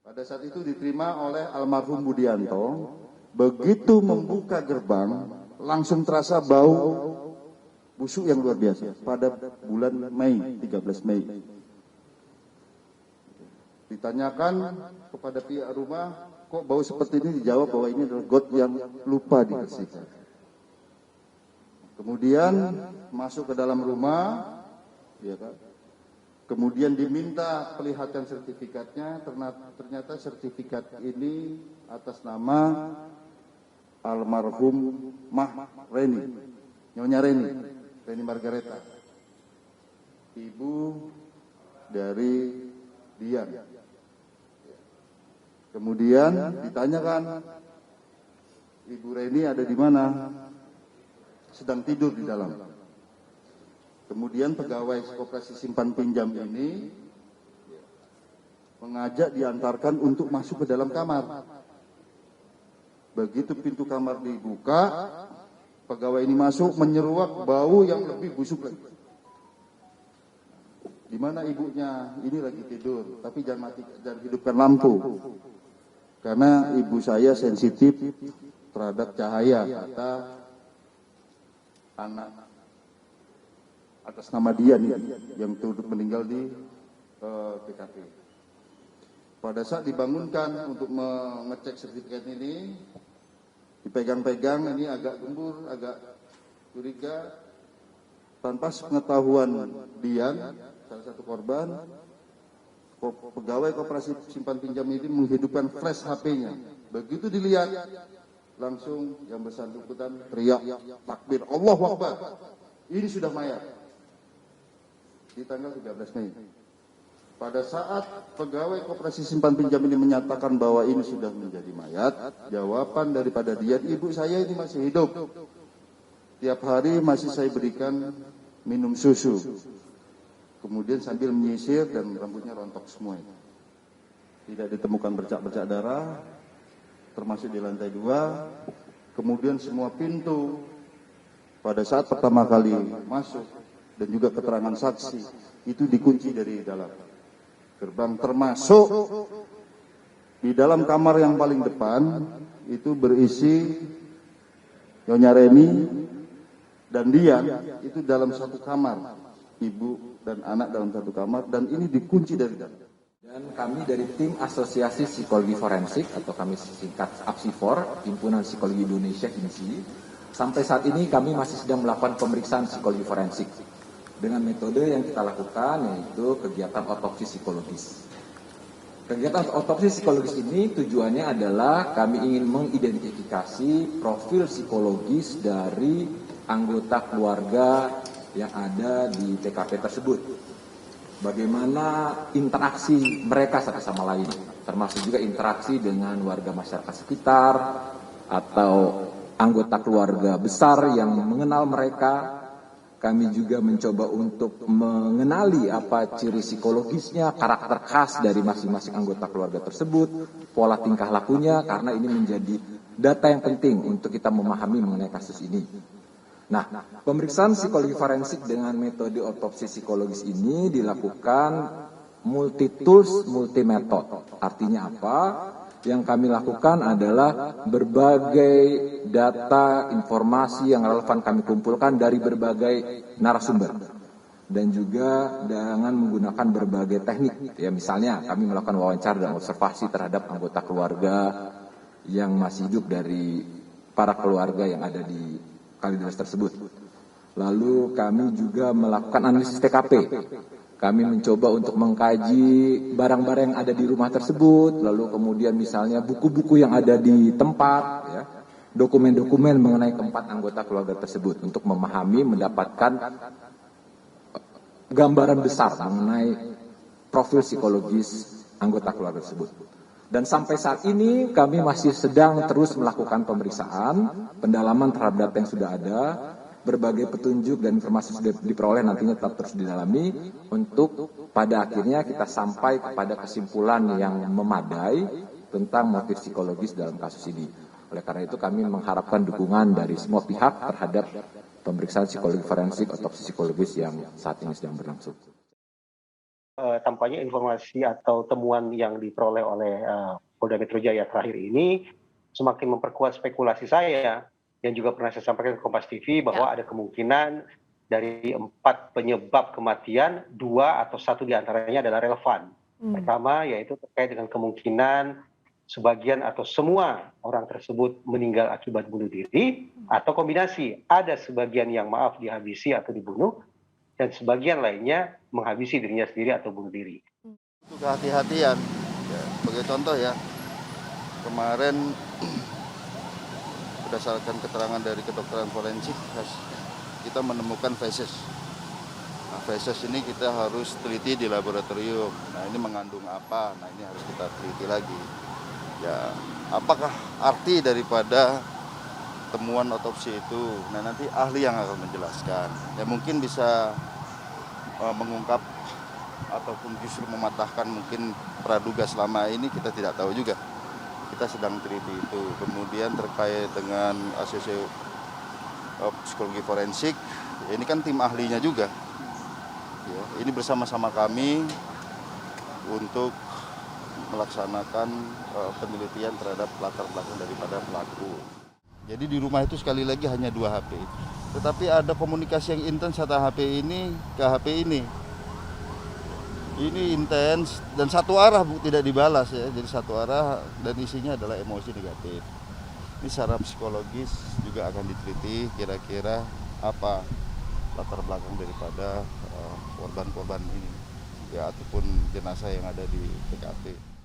Pada saat itu diterima oleh almarhum Budianto. Begitu membuka gerbang, langsung terasa bau busuk yang luar biasa pada bulan Mei, 13 Mei. Ditanyakan kepada pihak rumah, kok bau seperti ini? Dijawab bahwa ini adalah got yang lupa dibersihkan. Kemudian masuk ke dalam rumah, ya kan? Kemudian diminta perlihatkan sertifikatnya, ternyata sertifikat ini atas nama almarhum Reni, Nyonya Reni Margareta, ibu dari Dian. Kemudian ditanyakan, Ibu Reni ada di mana? Sedang tidur di dalam. Kemudian pegawai koperasi simpan pinjam ini mengajak diantarkan untuk masuk ke dalam kamar. Begitu pintu kamar dibuka, pegawai ini masuk menyeruak bau yang lebih busuk lagi. Di mana ibunya? Ini lagi tidur, tapi jangan hidupkan lampu. Karena ibu saya sensitif terhadap cahaya, kata anak atas nama Dian yang turut meninggal di TKP. Pada saat dibangunkan untuk mengecek sertifikat ini, dipegang-pegang, ini agak gembur, agak curiga. Tanpa pengetahuan Dian, salah satu korban, pegawai koperasi simpan pinjam ini menghidupkan flash HP-nya. Begitu dilihat, langsung yang bersangkutan teriak takbir, Allahu Akbar. Ini sudah mayat. Di tanggal 13 Mei. Pada saat pegawai koperasi simpan pinjam ini menyatakan bahwa ini sudah menjadi mayat, jawaban daripada Dian, ibu saya ini masih hidup. Tiap hari masih saya berikan minum susu. Kemudian sambil menyisir dan rambutnya rontok semua. Tidak ditemukan bercak-bercak darah, termasuk di lantai 2. Kemudian semua pintu pada saat pertama kali masuk dan juga keterangan saksi itu dikunci dari dalam gerbang, termasuk di dalam kamar yang paling depan itu berisi Nyonya Reni dan dia itu dalam satu kamar, ibu dan anak dalam satu kamar, dan ini dikunci dari dalam. Dan kami dari tim Asosiasi Psikologi Forensik atau kami singkat APSIFOR, Himpunan Psikologi Indonesia HIMSI, sampai saat ini kami masih sedang melakukan pemeriksaan psikologi forensik dengan metode yang kita lakukan, yaitu kegiatan otopsi psikologis. Kegiatan otopsi psikologis ini tujuannya adalah kami ingin mengidentifikasi profil psikologis dari anggota keluarga yang ada di TKP tersebut. Bagaimana interaksi mereka satu sama lain, termasuk juga interaksi dengan warga masyarakat sekitar atau anggota keluarga besar yang mengenal mereka. Kami juga mencoba untuk mengenali apa ciri psikologisnya, karakter khas dari masing-masing anggota keluarga tersebut, pola tingkah lakunya, karena ini menjadi data yang penting untuk kita memahami mengenai kasus ini. Nah, pemeriksaan psikologi forensik dengan metode otopsi psikologis ini dilakukan multi tools, multi method. Artinya apa? Yang kami lakukan adalah berbagai data, informasi yang relevan kami kumpulkan dari berbagai narasumber. Dan juga dengan menggunakan berbagai teknik. Ya, misalnya kami melakukan wawancara dan observasi terhadap anggota keluarga yang masih hidup dari para keluarga yang ada di Kalideres tersebut. Lalu kami juga melakukan analisis TKP. Kami mencoba untuk mengkaji barang-barang yang ada di rumah tersebut, lalu kemudian misalnya buku-buku yang ada di tempat, ya, dokumen-dokumen mengenai keempat anggota keluarga tersebut untuk memahami, mendapatkan gambaran besar mengenai profil psikologis anggota keluarga tersebut. Dan sampai saat ini kami masih sedang terus melakukan pemeriksaan, pendalaman terhadap data yang sudah ada. Berbagai petunjuk dan informasi sudah diperoleh nantinya tetap terus didalami untuk pada akhirnya kita sampai kepada kesimpulan yang memadai tentang motif psikologis dalam kasus ini. Oleh karena itu kami mengharapkan dukungan dari semua pihak terhadap pemeriksaan psikologi forensik, otopsi psikologis yang saat ini sedang berlangsung. tampaknya informasi atau temuan yang diperoleh oleh Polda Metro Jaya terakhir ini semakin memperkuat spekulasi saya yang juga pernah saya sampaikan ke Kompas TV bahwa ada kemungkinan dari 4 penyebab kematian, 2 atau 1 diantaranya adalah relevan. Pertama yaitu terkait dengan kemungkinan sebagian atau semua orang tersebut meninggal akibat bunuh diri, atau kombinasi, ada sebagian yang dihabisi atau dibunuh, dan sebagian lainnya menghabisi dirinya sendiri atau bunuh diri. Itu kehati-hatian. Ya, sebagai contoh ya, kemarin berdasarkan keterangan dari kedokteran forensik, kita menemukan feses. Nah, feses ini kita harus teliti di laboratorium. Nah, ini mengandung apa? Nah, ini harus kita teliti lagi. Ya, apakah arti daripada temuan otopsi itu? Nah, nanti ahli yang akan menjelaskan. Ya, mungkin bisa mengungkap ataupun justru mematahkan mungkin praduga selama ini, kita tidak tahu juga. Kita sedang teliti itu. Kemudian terkait dengan ACC psikologi forensik, ini kan tim ahlinya juga. Ya, ini bersama-sama kami untuk melaksanakan penelitian terhadap latar belakang daripada pelaku. Jadi di rumah itu sekali lagi hanya 2 HP. Tetapi ada komunikasi yang intens antara HP ini ke HP ini. Ini intens dan satu arah, Bu, tidak dibalas ya. Jadi satu arah dan isinya adalah emosi negatif. Ini secara psikologis juga akan diteliti kira-kira apa latar belakang daripada korban-korban ini ya, ataupun jenazah yang ada di TKP.